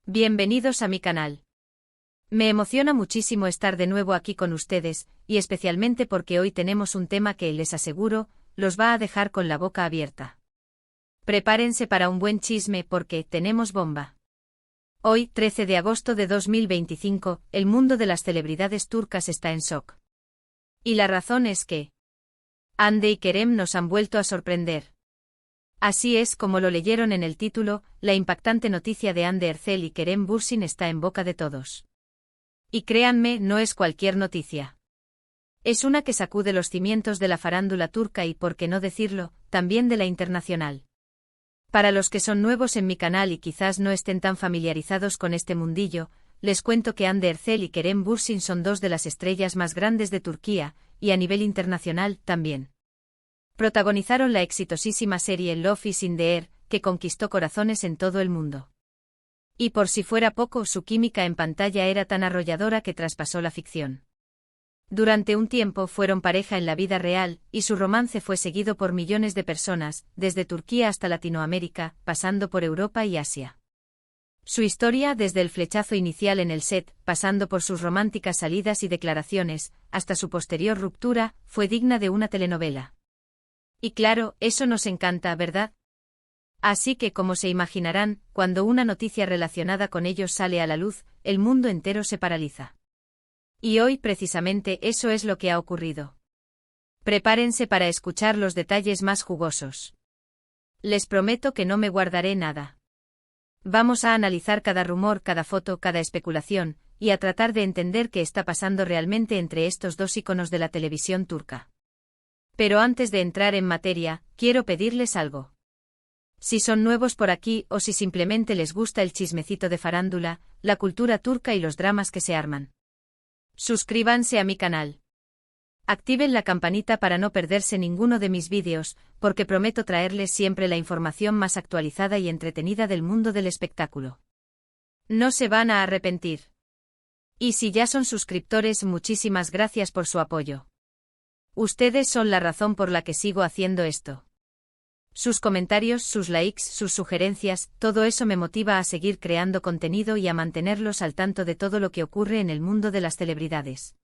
Bienvenidos a mi canal. Me emociona muchísimo estar de nuevo aquí con ustedes, y especialmente porque hoy tenemos un tema que, les aseguro, los va a dejar con la boca abierta. Prepárense para un buen chisme porque tenemos bomba. Hoy, 13 de agosto de 2025, el mundo de las celebridades turcas está en shock. Y la razón es que Hande y Kerem nos han vuelto a sorprender. Así es como lo leyeron en el título, la impactante noticia de Hande Erçel y Kerem Bürsin está en boca de todos. Y créanme, no es cualquier noticia. Es una que sacude los cimientos de la farándula turca y, por qué no decirlo, también de la internacional. Para los que son nuevos en mi canal y quizás no estén tan familiarizados con este mundillo, les cuento que Hande Erçel y Kerem Bürsin son dos de las estrellas más grandes de Turquía, y a nivel internacional también. Protagonizaron la exitosísima serie Love is in the Air, que conquistó corazones en todo el mundo. Y por si fuera poco, su química en pantalla era tan arrolladora que traspasó la ficción. Durante un tiempo fueron pareja en la vida real, y su romance fue seguido por millones de personas, desde Turquía hasta Latinoamérica, pasando por Europa y Asia. Su historia, desde el flechazo inicial en el set, pasando por sus románticas salidas y declaraciones, hasta su posterior ruptura, fue digna de una telenovela. Y claro, eso nos encanta, ¿verdad? Así que, como se imaginarán, cuando una noticia relacionada con ellos sale a la luz, el mundo entero se paraliza. Y hoy precisamente eso es lo que ha ocurrido. Prepárense para escuchar los detalles más jugosos. Les prometo que no me guardaré nada. Vamos a analizar cada rumor, cada foto, cada especulación, y a tratar de entender qué está pasando realmente entre estos dos íconos de la televisión turca. Pero antes de entrar en materia, quiero pedirles algo. Si son nuevos por aquí o si simplemente les gusta el chismecito de farándula, la cultura turca y los dramas que se arman, suscríbanse a mi canal. Activen la campanita para no perderse ninguno de mis vídeos, porque prometo traerles siempre la información más actualizada y entretenida del mundo del espectáculo. No se van a arrepentir. Y si ya son suscriptores, muchísimas gracias por su apoyo. Ustedes son la razón por la que sigo haciendo esto. Sus comentarios, sus likes, sus sugerencias, todo eso me motiva a seguir creando contenido y a mantenerlos al tanto de todo lo que ocurre en el mundo de las celebridades.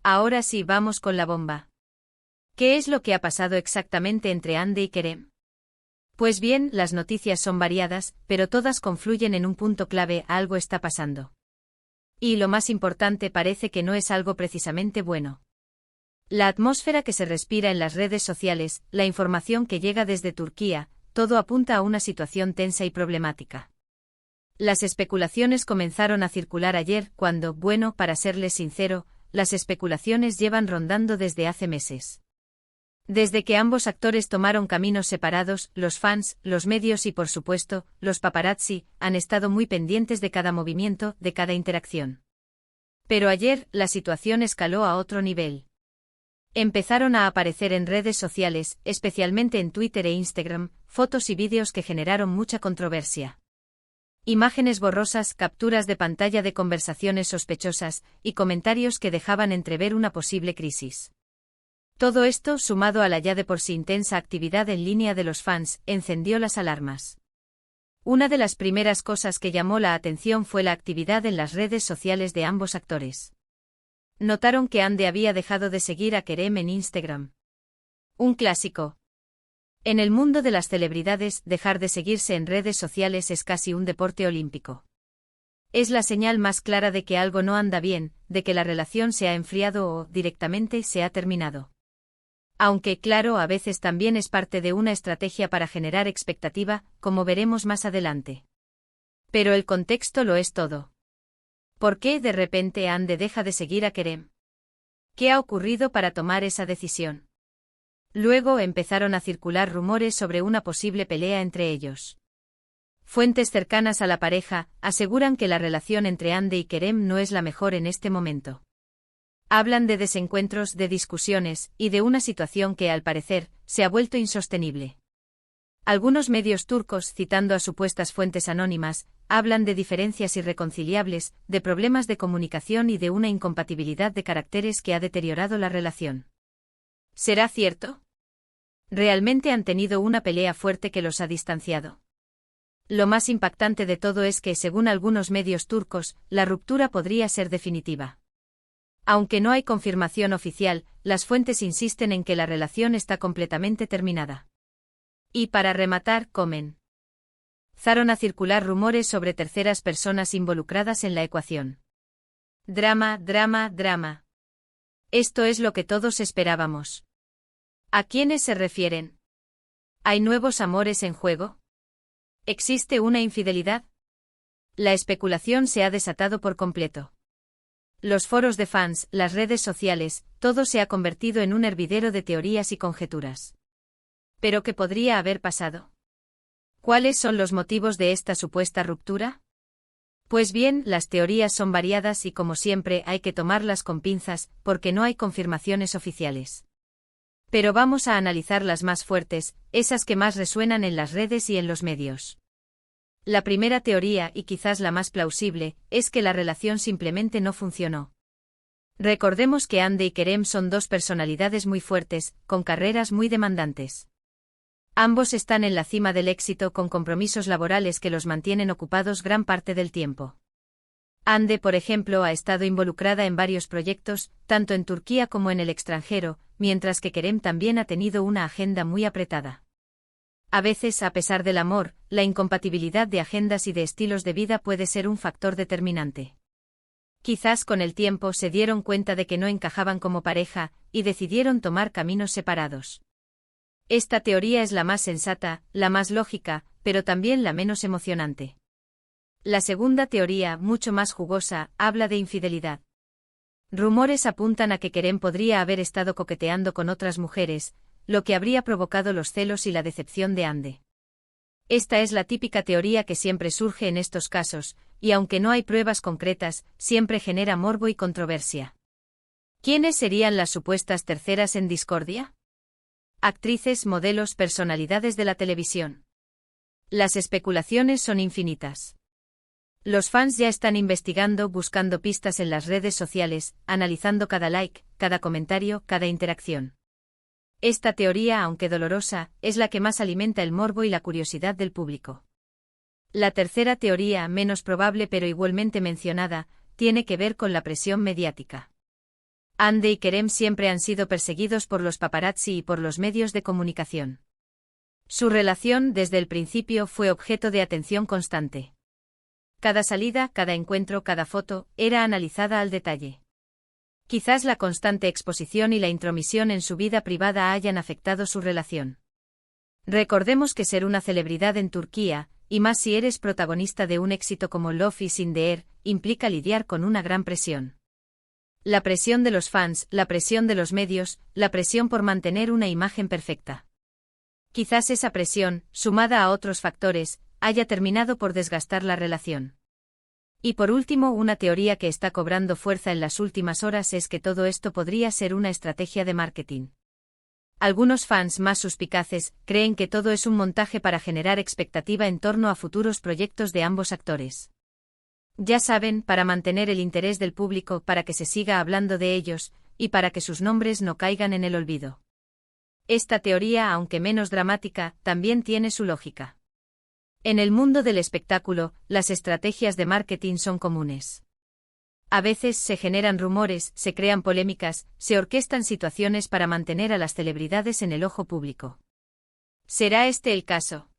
Ahora sí, vamos con la bomba. ¿Qué es lo que ha pasado exactamente entre Hande y Kerem? Pues bien, las noticias son variadas, pero todas confluyen en un punto clave: algo está pasando. Y lo más importante, parece que no es algo precisamente bueno. La atmósfera que se respira en las redes sociales, la información que llega desde Turquía, todo apunta a una situación tensa y problemática. Las especulaciones comenzaron a circular ayer cuando, bueno, para serles sincero, las especulaciones llevan rondando desde hace meses. Desde que ambos actores tomaron caminos separados, los fans, los medios y por supuesto, los paparazzi, han estado muy pendientes de cada movimiento, de cada interacción. Pero ayer, la situación escaló a otro nivel. Empezaron a aparecer en redes sociales, especialmente en Twitter e Instagram, fotos y vídeos que generaron mucha controversia. Imágenes borrosas, capturas de pantalla de conversaciones sospechosas, y comentarios que dejaban entrever una posible crisis. Todo esto, sumado a la ya de por sí intensa actividad en línea de los fans, encendió las alarmas. Una de las primeras cosas que llamó la atención fue la actividad en las redes sociales de ambos actores. Notaron que Hande había dejado de seguir a Kerem en Instagram. Un clásico. En el mundo de las celebridades, dejar de seguirse en redes sociales es casi un deporte olímpico. Es la señal más clara de que algo no anda bien, de que la relación se ha enfriado o, directamente, se ha terminado. Aunque, claro, a veces también es parte de una estrategia para generar expectativa, como veremos más adelante. Pero el contexto lo es todo. ¿Por qué de repente Hande deja de seguir a Kerem? ¿Qué ha ocurrido para tomar esa decisión? Luego empezaron a circular rumores sobre una posible pelea entre ellos. Fuentes cercanas a la pareja aseguran que la relación entre Hande y Kerem no es la mejor en este momento. Hablan de desencuentros, de discusiones, y de una situación que, al parecer, se ha vuelto insostenible. Algunos medios turcos, citando a supuestas fuentes anónimas, hablan de diferencias irreconciliables, de problemas de comunicación y de una incompatibilidad de caracteres que ha deteriorado la relación. ¿Será cierto? ¿Realmente han tenido una pelea fuerte que los ha distanciado? Lo más impactante de todo es que, según algunos medios turcos, la ruptura podría ser definitiva. Aunque no hay confirmación oficial, las fuentes insisten en que la relación está completamente terminada. Y para rematar, comenzaron a circular rumores sobre terceras personas involucradas en la ecuación. Drama, drama, drama. Esto es lo que todos esperábamos. ¿A quiénes se refieren? ¿Hay nuevos amores en juego? ¿Existe una infidelidad? La especulación se ha desatado por completo. Los foros de fans, las redes sociales, todo se ha convertido en un hervidero de teorías y conjeturas. ¿Pero qué podría haber pasado? ¿Cuáles son los motivos de esta supuesta ruptura? Pues bien, las teorías son variadas y, como siempre, hay que tomarlas con pinzas, porque no hay confirmaciones oficiales. Pero vamos a analizar las más fuertes, esas que más resuenan en las redes y en los medios. La primera teoría, y quizás la más plausible, es que la relación simplemente no funcionó. Recordemos que Hande y Kerem son dos personalidades muy fuertes, con carreras muy demandantes. Ambos están en la cima del éxito con compromisos laborales que los mantienen ocupados gran parte del tiempo. Hande, por ejemplo, ha estado involucrada en varios proyectos, tanto en Turquía como en el extranjero, mientras que Kerem también ha tenido una agenda muy apretada. A veces, a pesar del amor, la incompatibilidad de agendas y de estilos de vida puede ser un factor determinante. Quizás con el tiempo se dieron cuenta de que no encajaban como pareja, y decidieron tomar caminos separados. Esta teoría es la más sensata, la más lógica, pero también la menos emocionante. La segunda teoría, mucho más jugosa, habla de infidelidad. Rumores apuntan a que Kerem podría haber estado coqueteando con otras mujeres, lo que habría provocado los celos y la decepción de Hande. Esta es la típica teoría que siempre surge en estos casos, y aunque no hay pruebas concretas, siempre genera morbo y controversia. ¿Quiénes serían las supuestas terceras en discordia? Actrices, modelos, personalidades de la televisión. Las especulaciones son infinitas. Los fans ya están investigando, buscando pistas en las redes sociales, analizando cada like, cada comentario, cada interacción. Esta teoría, aunque dolorosa, es la que más alimenta el morbo y la curiosidad del público. La tercera teoría, menos probable pero igualmente mencionada, tiene que ver con la presión mediática. Hande y Kerem siempre han sido perseguidos por los paparazzi y por los medios de comunicación. Su relación, desde el principio, fue objeto de atención constante. Cada salida, cada encuentro, cada foto, era analizada al detalle. Quizás la constante exposición y la intromisión en su vida privada hayan afectado su relación. Recordemos que ser una celebridad en Turquía, y más si eres protagonista de un éxito como Love is in the Air, implica lidiar con una gran presión. La presión de los fans, la presión de los medios, la presión por mantener una imagen perfecta. Quizás esa presión, sumada a otros factores, haya terminado por desgastar la relación. Y por último, una teoría que está cobrando fuerza en las últimas horas es que todo esto podría ser una estrategia de marketing. Algunos fans más suspicaces creen que todo es un montaje para generar expectativa en torno a futuros proyectos de ambos actores. Ya saben, para mantener el interés del público, para que se siga hablando de ellos, y para que sus nombres no caigan en el olvido. Esta teoría, aunque menos dramática, también tiene su lógica. En el mundo del espectáculo, las estrategias de marketing son comunes. A veces se generan rumores, se crean polémicas, se orquestan situaciones para mantener a las celebridades en el ojo público. ¿Será este el caso?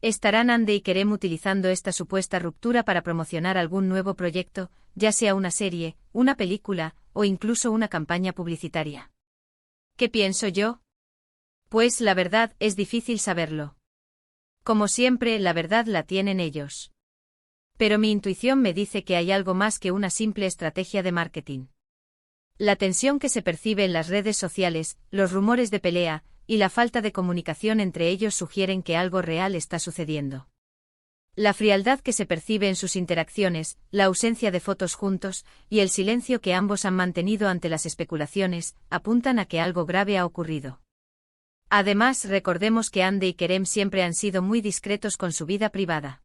¿Estarán Hande y Kerem utilizando esta supuesta ruptura para promocionar algún nuevo proyecto, ya sea una serie, una película, o incluso una campaña publicitaria? ¿Qué pienso yo? Pues la verdad, es difícil saberlo. Como siempre, la verdad la tienen ellos. Pero mi intuición me dice que hay algo más que una simple estrategia de marketing. La tensión que se percibe en las redes sociales, los rumores de pelea, y la falta de comunicación entre ellos sugieren que algo real está sucediendo. La frialdad que se percibe en sus interacciones, la ausencia de fotos juntos, y el silencio que ambos han mantenido ante las especulaciones, apuntan a que algo grave ha ocurrido. Además, recordemos que Hande y Kerem siempre han sido muy discretos con su vida privada.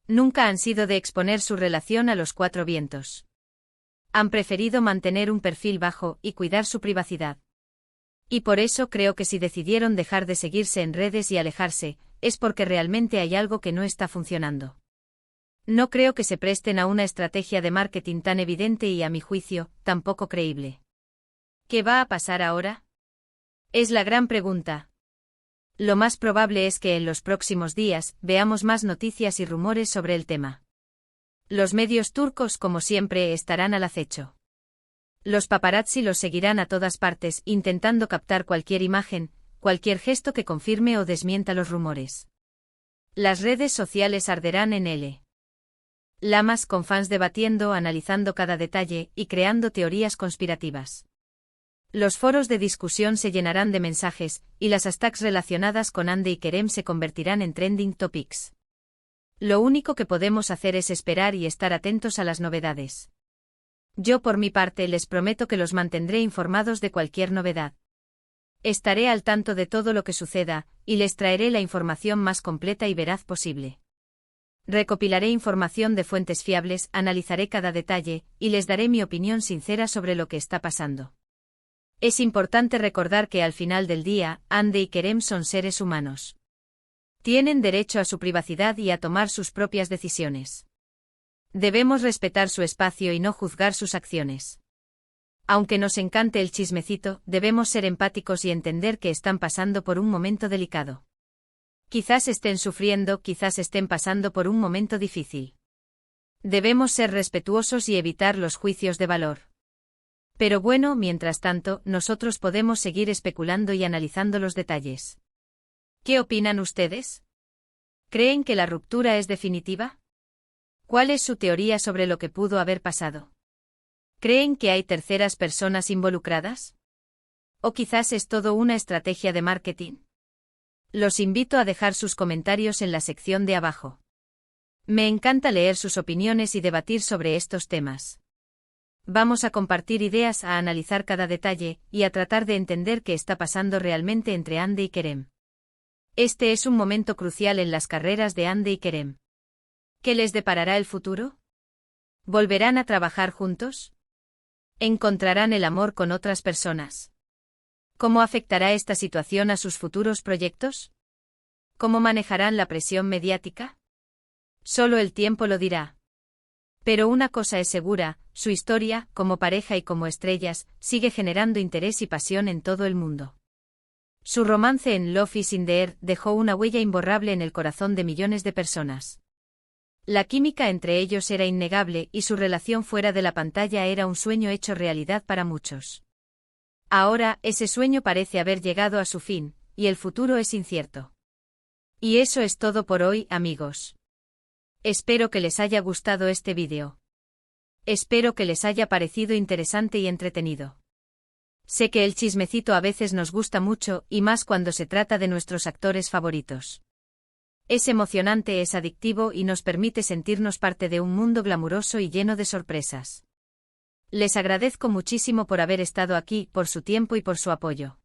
Nunca han sido de exponer su relación a los cuatro vientos. Han preferido mantener un perfil bajo y cuidar su privacidad. Y por eso creo que si decidieron dejar de seguirse en redes y alejarse, es porque realmente hay algo que no está funcionando. No creo que se presten a una estrategia de marketing tan evidente y, a mi juicio, tan poco creíble. ¿Qué va a pasar ahora? Es la gran pregunta. Lo más probable es que en los próximos días veamos más noticias y rumores sobre el tema. Los medios turcos, como siempre, estarán al acecho. Los paparazzi los seguirán a todas partes, intentando captar cualquier imagen, cualquier gesto que confirme o desmienta los rumores. Las redes sociales arderán en L. Lamas, con fans debatiendo, analizando cada detalle y creando teorías conspirativas. Los foros de discusión se llenarán de mensajes, y las hashtags relacionadas con Hande y Kerem se convertirán en trending topics. Lo único que podemos hacer es esperar y estar atentos a las novedades. Yo, por mi parte, les prometo que los mantendré informados de cualquier novedad. Estaré al tanto de todo lo que suceda, y les traeré la información más completa y veraz posible. Recopilaré información de fuentes fiables, analizaré cada detalle, y les daré mi opinión sincera sobre lo que está pasando. Es importante recordar que al final del día, Hande y Kerem son seres humanos. Tienen derecho a su privacidad y a tomar sus propias decisiones. Debemos respetar su espacio y no juzgar sus acciones. Aunque nos encante el chismecito, debemos ser empáticos y entender que están pasando por un momento delicado. Quizás estén sufriendo, quizás estén pasando por un momento difícil. Debemos ser respetuosos y evitar los juicios de valor. Pero bueno, mientras tanto, nosotros podemos seguir especulando y analizando los detalles. ¿Qué opinan ustedes? ¿Creen que la ruptura es definitiva? ¿Cuál es su teoría sobre lo que pudo haber pasado? ¿Creen que hay terceras personas involucradas? ¿O quizás es todo una estrategia de marketing? Los invito a dejar sus comentarios en la sección de abajo. Me encanta leer sus opiniones y debatir sobre estos temas. Vamos a compartir ideas, a analizar cada detalle, y a tratar de entender qué está pasando realmente entre Hande y Kerem. Este es un momento crucial en las carreras de Hande y Kerem. ¿Qué les deparará el futuro? ¿Volverán a trabajar juntos? ¿Encontrarán el amor con otras personas? ¿Cómo afectará esta situación a sus futuros proyectos? ¿Cómo manejarán la presión mediática? Solo el tiempo lo dirá. Pero una cosa es segura, su historia, como pareja y como estrellas, sigue generando interés y pasión en todo el mundo. Su romance en Love is in the Air dejó una huella imborrable en el corazón de millones de personas. La química entre ellos era innegable y su relación fuera de la pantalla era un sueño hecho realidad para muchos. Ahora, ese sueño parece haber llegado a su fin, y el futuro es incierto. Y eso es todo por hoy, amigos. Espero que les haya gustado este vídeo. Espero que les haya parecido interesante y entretenido. Sé que el chismecito a veces nos gusta mucho, y más cuando se trata de nuestros actores favoritos. Es emocionante, es adictivo y nos permite sentirnos parte de un mundo glamuroso y lleno de sorpresas. Les agradezco muchísimo por haber estado aquí, por su tiempo y por su apoyo.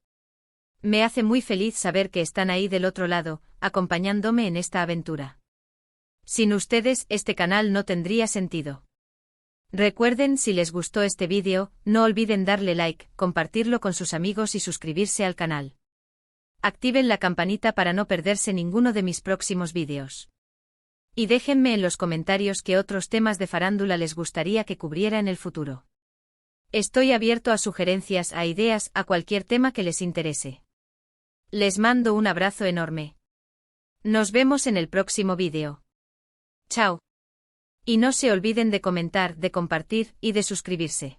Me hace muy feliz saber que están ahí del otro lado, acompañándome en esta aventura. Sin ustedes, este canal no tendría sentido. Recuerden, si les gustó este vídeo, no olviden darle like, compartirlo con sus amigos y suscribirse al canal. Activen la campanita para no perderse ninguno de mis próximos vídeos. Y déjenme en los comentarios qué otros temas de farándula les gustaría que cubriera en el futuro. Estoy abierto a sugerencias, a ideas, a cualquier tema que les interese. Les mando un abrazo enorme. Nos vemos en el próximo vídeo. Chao. Y no se olviden de comentar, de compartir y de suscribirse.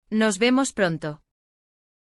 Nos vemos pronto.